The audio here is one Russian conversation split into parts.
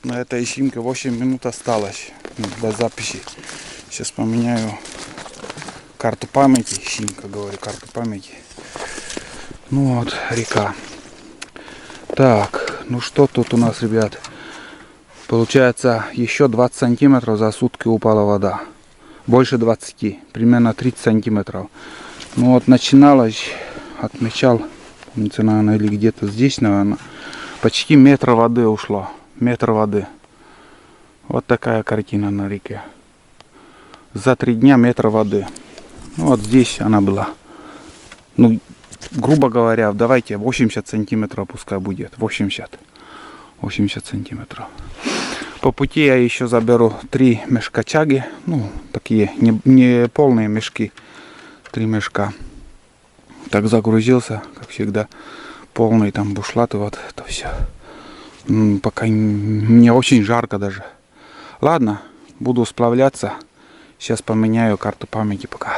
На этой симке 8 минут осталось до записи. Сейчас поменяю карту памяти. Симка, говорю, карту памяти. Ну вот, река. Так, ну что тут у нас, ребят? Получается, еще 20 сантиметров за сутки упала вода. Больше 20, примерно 30 сантиметров. Ну вот, начиналось, отмечал, помните, наверное, или где-то здесь, наверное, почти метр воды ушло. Метр воды. Вот такая картина на реке. За 3 дня метр воды. Ну, вот здесь она была. Ну, грубо говоря, давайте 80 сантиметров пускай будет. 80 сантиметров. По пути я еще заберу 3 мешка чаги. Ну, такие не полные мешки. 3 мешка. Так загрузился, как всегда. Полный там бушлат и вот это все. Пока мне очень жарко даже. Ладно, буду сплавляться. Сейчас поменяю карту памяти пока.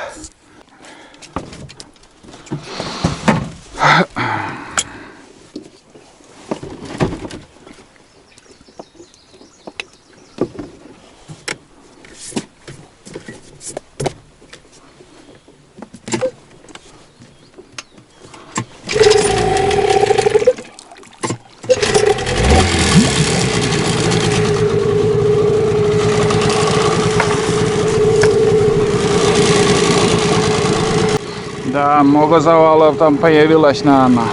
Да, много завалов там появилось, наверное,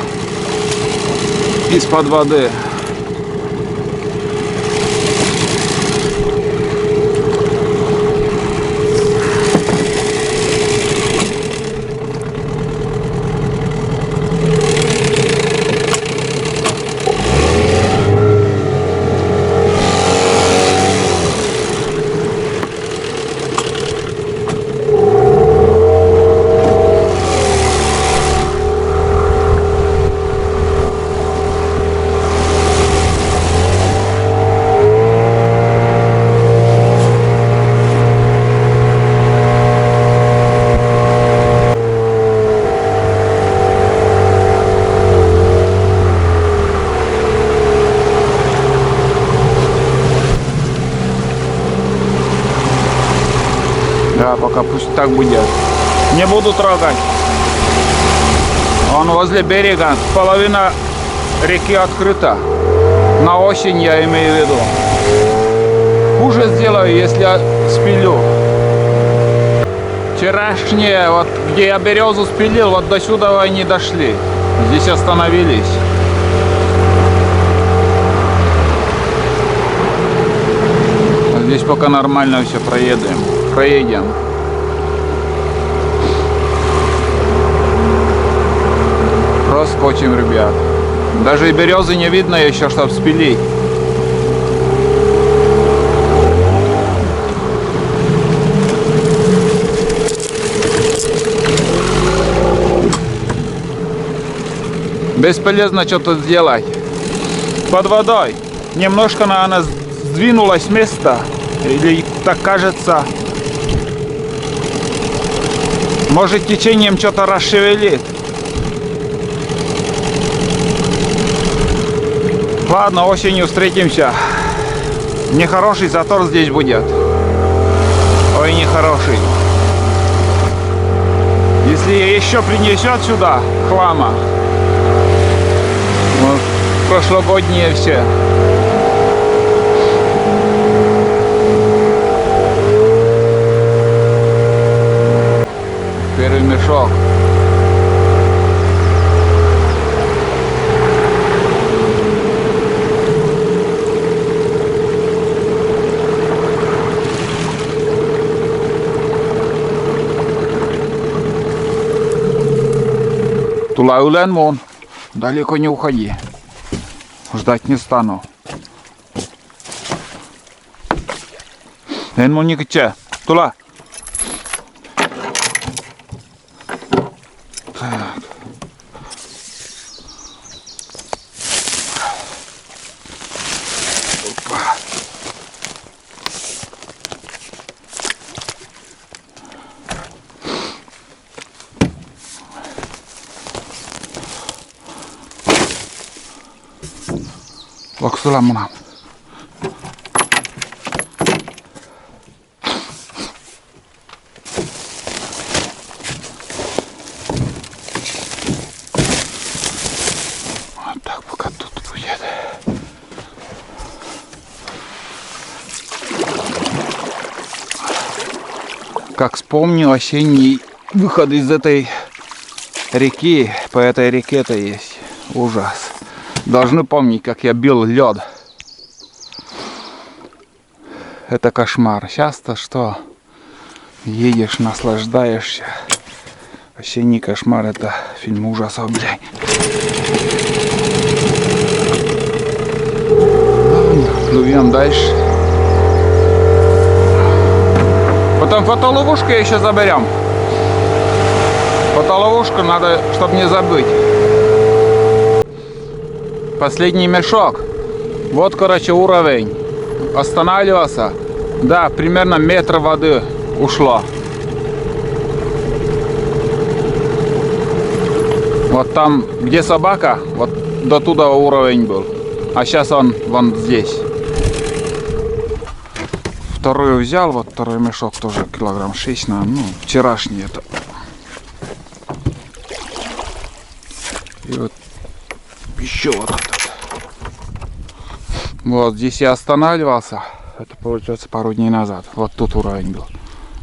из-под воды. Да, пока пусть так будет. Не буду трогать. Он возле берега, половина реки открыта. На осень я имею в виду. Хуже сделаю, если я спилю. Вчерашние, вот где я березу спилил, вот до сюда они дошли. Здесь остановились. Здесь пока нормально все проедем. Проскочим, ребят. Даже и березы не видно еще, чтобы спилить. Бесполезно что-то сделать. Под водой. Немножко, наверное, сдвинулась с места. Или так кажется. Может, течением что-то расшевелит. Ладно, осенью встретимся. Нехороший затор здесь будет. Ой, нехороший. Если еще принесет сюда хлама. Вот, прошлогодние все. Первый мешок. Тула улен мон. Далеко не уходи. Ждать не стану. Энмон не кача. Тула. Так. Опа. Waktu lama. как вспомню осенний выход из этой реки. По этой реке-то есть ужас. Должны помнить, как я бил лед. Это кошмар. Сейчас-то что? Едешь, наслаждаешься. Осенний кошмар — это фильм ужасов, блядь. Плывем дальше. Потом фотоловушку еще заберем. Фотоловушку надо, чтобы не забыть. Последний мешок. Вот, короче, уровень. Останавливался. Да, примерно метр воды ушло. Вот там, где собака, вот до туда уровень был. А сейчас он вон здесь. Второй взял, вот второй мешок тоже килограмм 6, ну, вчерашний это. И вот еще вот этот. Вот здесь я останавливался. Это получается пару дней назад. Вот тут уровень был.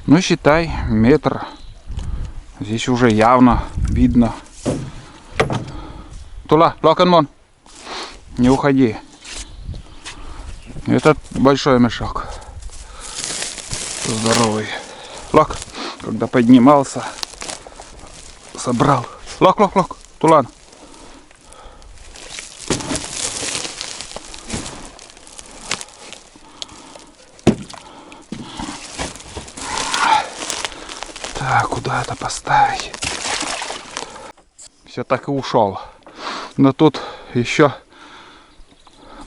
Ну считай, метр. Здесь уже явно видно. Тула, Локенмон, не уходи. Этот большой мешок. Здоровый. Лок, когда поднимался, собрал. Лок, Тулан. Так, куда это поставить? Все так и ушел. Но тут еще,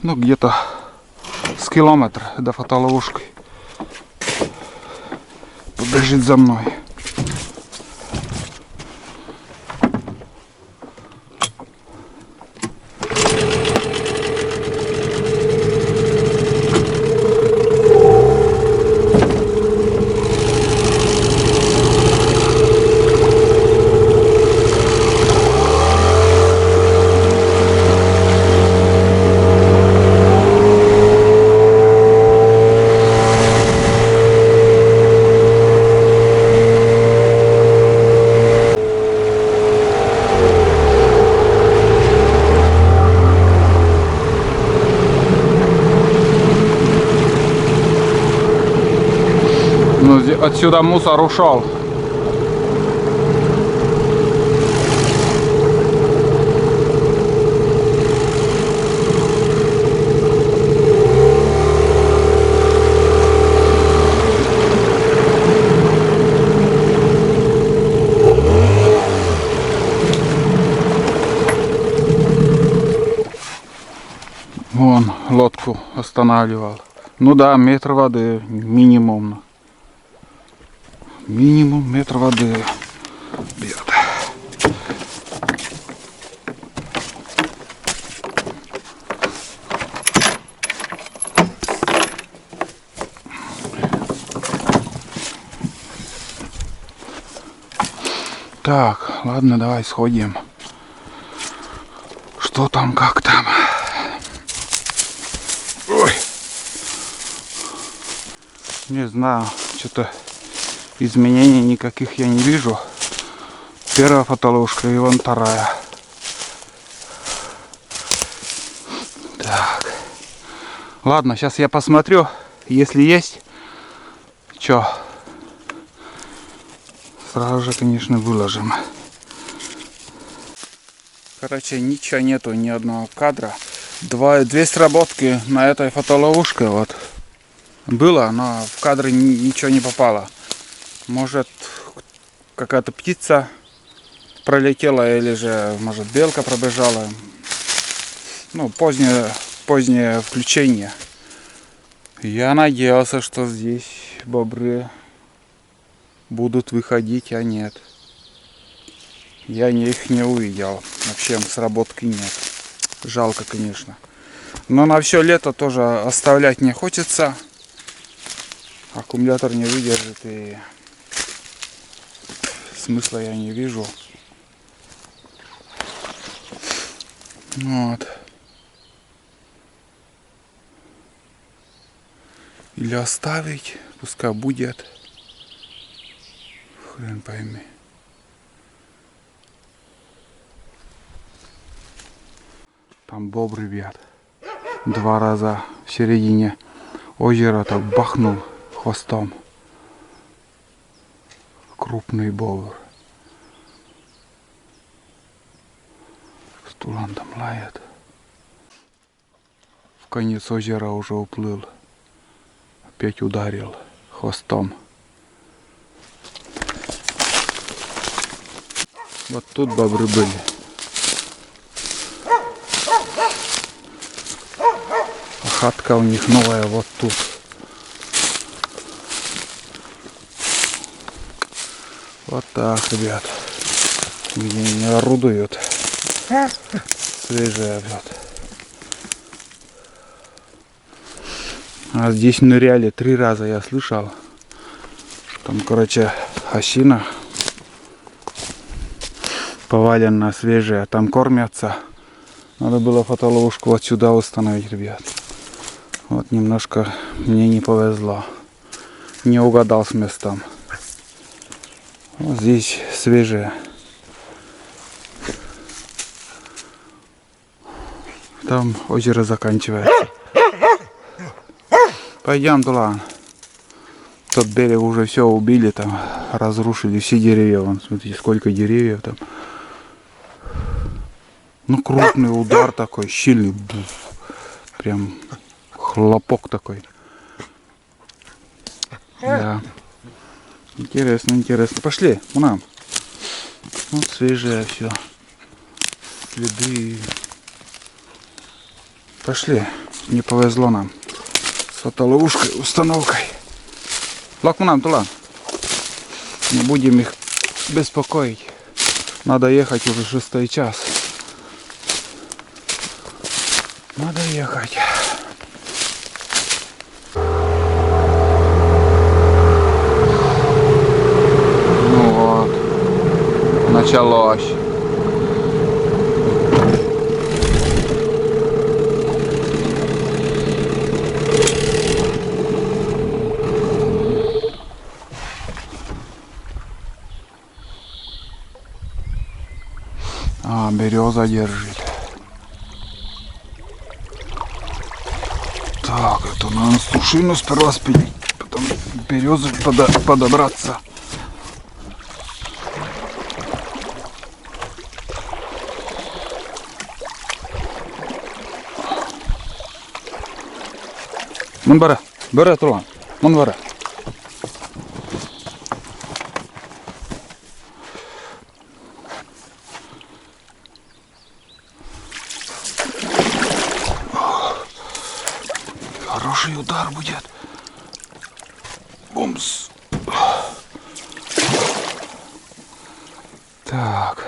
ну, где-то с километр до фотоловушки. Побежит за мной. Отсюда мусор ушел. Вон лодку останавливал. Ну да, метр воды минимум. Минимум метр воды бьет. Так, ладно, давай сходим. Что там, как там? Ой. Не знаю, что-то изменений никаких я не вижу. Первая фотоловушка и вон вторая. Так. Ладно, сейчас я посмотрю, если есть, что, сразу же, конечно, выложим. Короче, ничего нету, ни одного кадра. Две сработки на этой фотоловушке вот было, но в кадры ничего не попало. Может, какая-то птица пролетела, или же, может, белка пробежала. Ну, позднее включение. Я надеялся, что здесь бобры будут выходить, а нет. Я их не увидел. Вообще сработки нет. Жалко, конечно. Но на все лето тоже оставлять не хочется. Аккумулятор не выдержит, и смысла я не вижу. Вот. Или оставить, пускай будет. Хрен пойми. Там бобр, ребят. 2 раза в середине озера так бахнул хвостом. Крупный бобр. Стулан там лает. В конец озера уже уплыл. Опять ударил хвостом. Вот тут бобры были. А хатка у них новая вот тут. Вот так, ребят. Где они орудуют. Свежий обед. А здесь ныряли 3 раза, я слышал. Там, короче, осина повалена свежая. Там кормятся. Надо было фотоловушку вот сюда установить, ребят. Вот немножко мне не повезло. Не угадал с местом. Вот здесь свежее. Там озеро заканчивается. Пойдем, Тулан. Тот берег уже все убили, там разрушили все деревья. Вон, смотрите, сколько деревьев там. Ну, крупный удар такой, сильный. Прям хлопок такой. Да. Интересно, интересно. Пошли, к нам. Вот свежее все. Следы. Пошли. Не повезло нам. С фотоловушкой, установкой. Лак нам, Тулан. Не будем их беспокоить. Надо ехать, уже 6 час. Надо ехать. Ну вот. Началось. А, береза держит. Так, это надо сушину сперва спилить, потом березы подобраться. Мон бара, Тулан, мон бара. Хороший удар будет. Бумс. Так.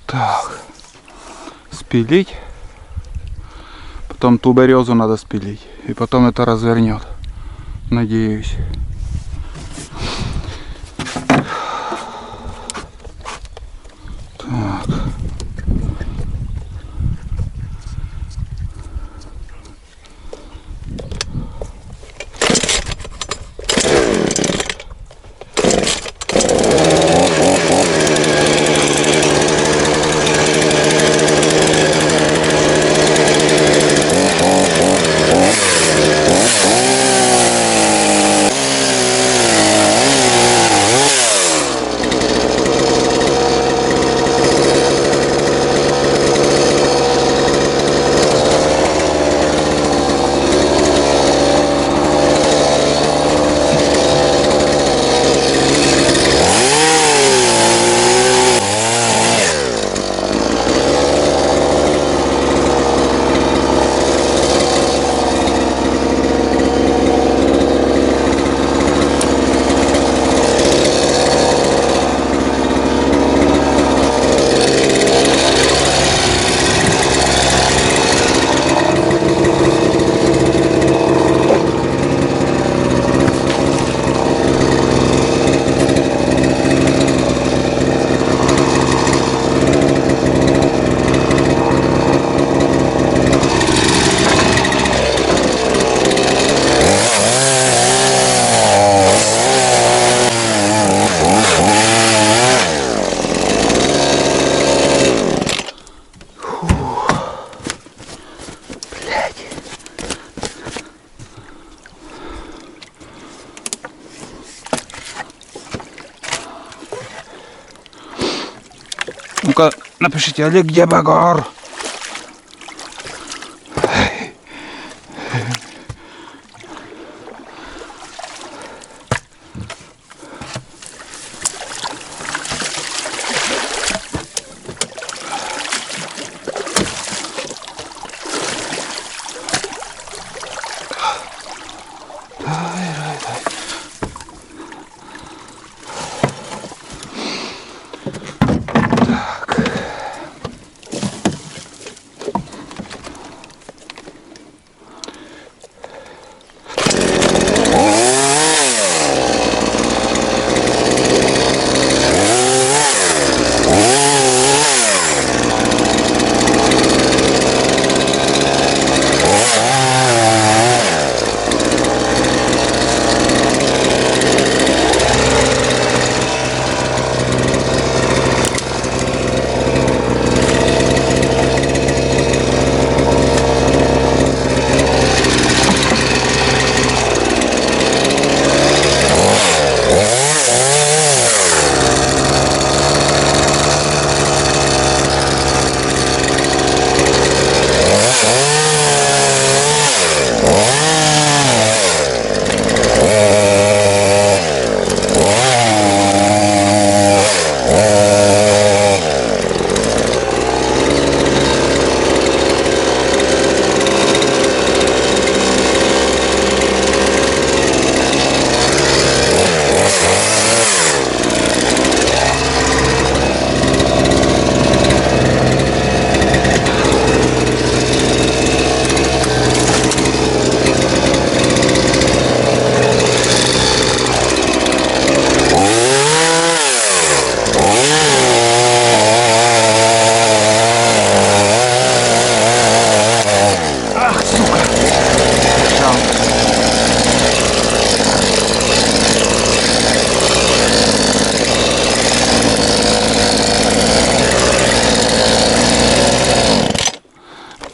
Так. Спилить. Потом ту березу надо спилить. И потом это развернет. Надеюсь. Так. Ну-ка, напишите, Олег, где багор?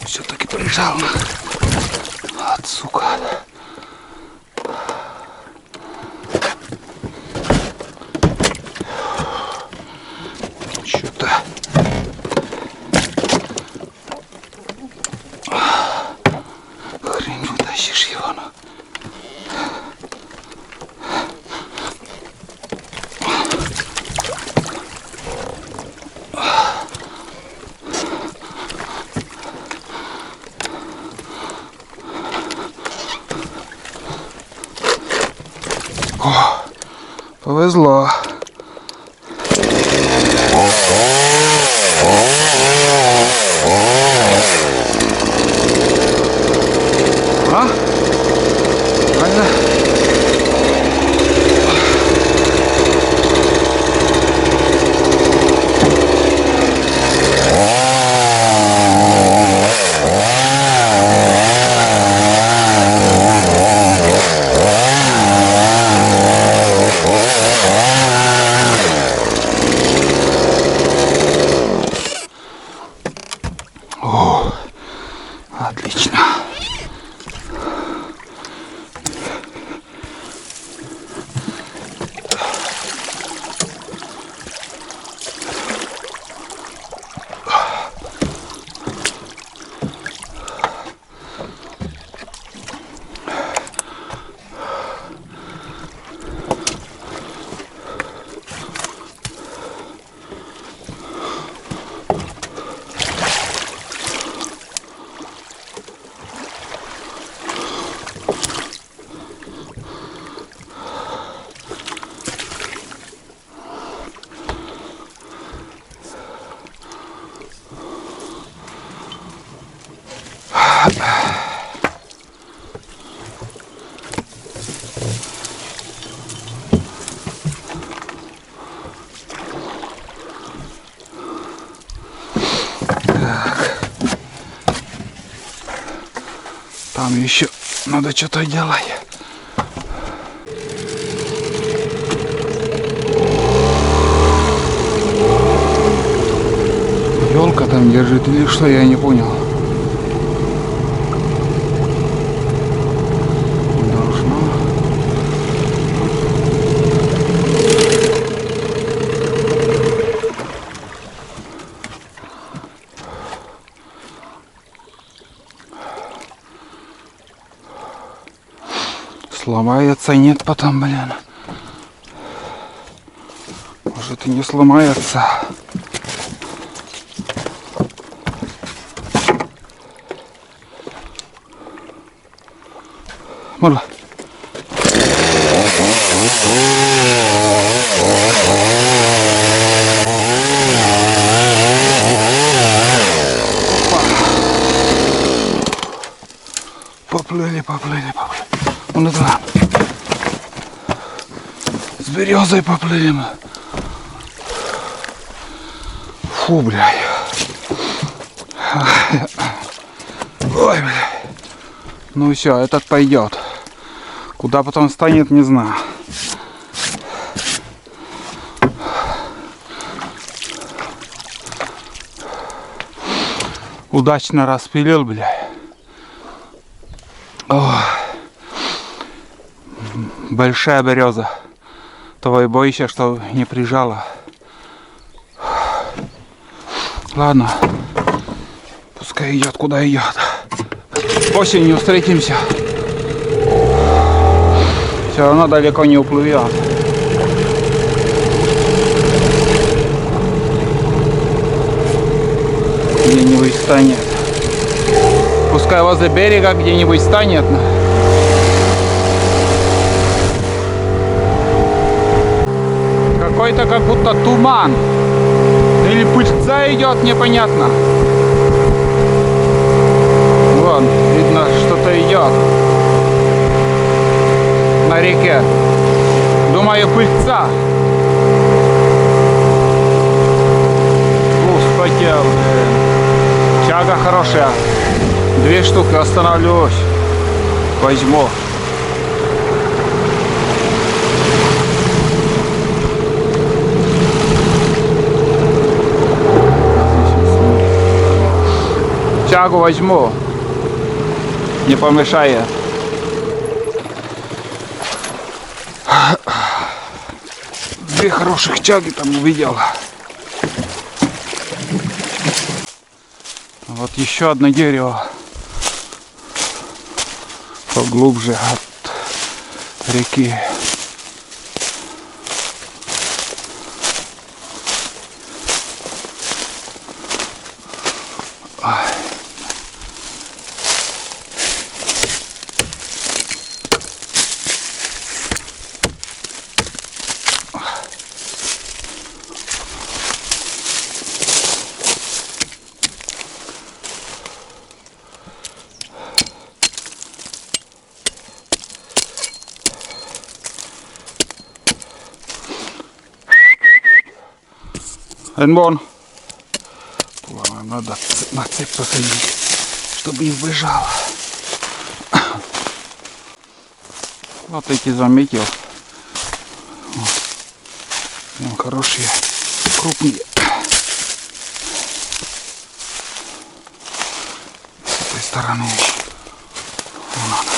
Все-таки прижал. Вот, сука. Что-то. Хрень вытащишь его, ну. О, повезло. А? Правильно? О, отлично. Там еще надо что-то делать. Елка там держит или что, я не понял. Должно. Сломается, нет потом, блин. Может и не сломается. Морла. Поплыли. Вон это. С березой поплыли мы. Фу, бля. Ой, бля. Ну все, этот пойдет. Куда потом станет, не знаю. Удачно распилил, бля. Ох. Большая береза. Того и боишься, что не прижала. Ладно. Пускай идет, куда идет. Осенью встретимся. Все равно далеко не уплывет. Где-нибудь станет. Пускай возле берега где-нибудь станет. Какой-то как будто туман. Или пыльца идет, непонятно. Вон, видно, что-то идет на реке. Думаю, пыльца. Вспотел. Чага хорошая. 2 штуки, остановлюсь. Возьму. Чагу возьму. Не помешает. Две хороших чаги там увидел. Вот еще одно дерево. Поглубже от реки. Энбон. Надо на цепь посадить, чтобы не сбежал. Вот эти заметил. Прям хорошие, крупные. С этой стороны еще. Вон она.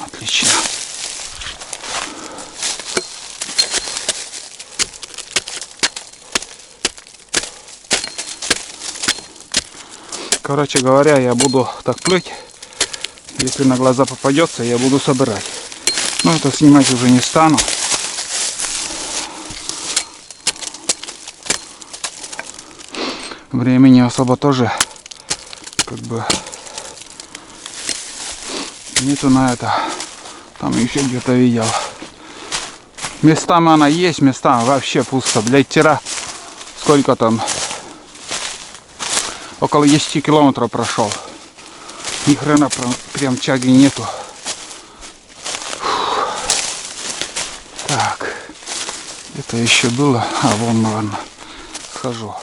Отлично. Короче говоря, я буду так плыть. Если на глаза попадется, я буду собирать. Но это снимать уже не стану. Времени особо тоже как бы нету на это. Там еще где-то видел. Местами она есть, местами вообще пусто. Блять, вчера сколько там? Около 10 километров прошел. Ни хрена прям чаги нету. Фух. Так. Это еще было. А вон, наверное, схожу.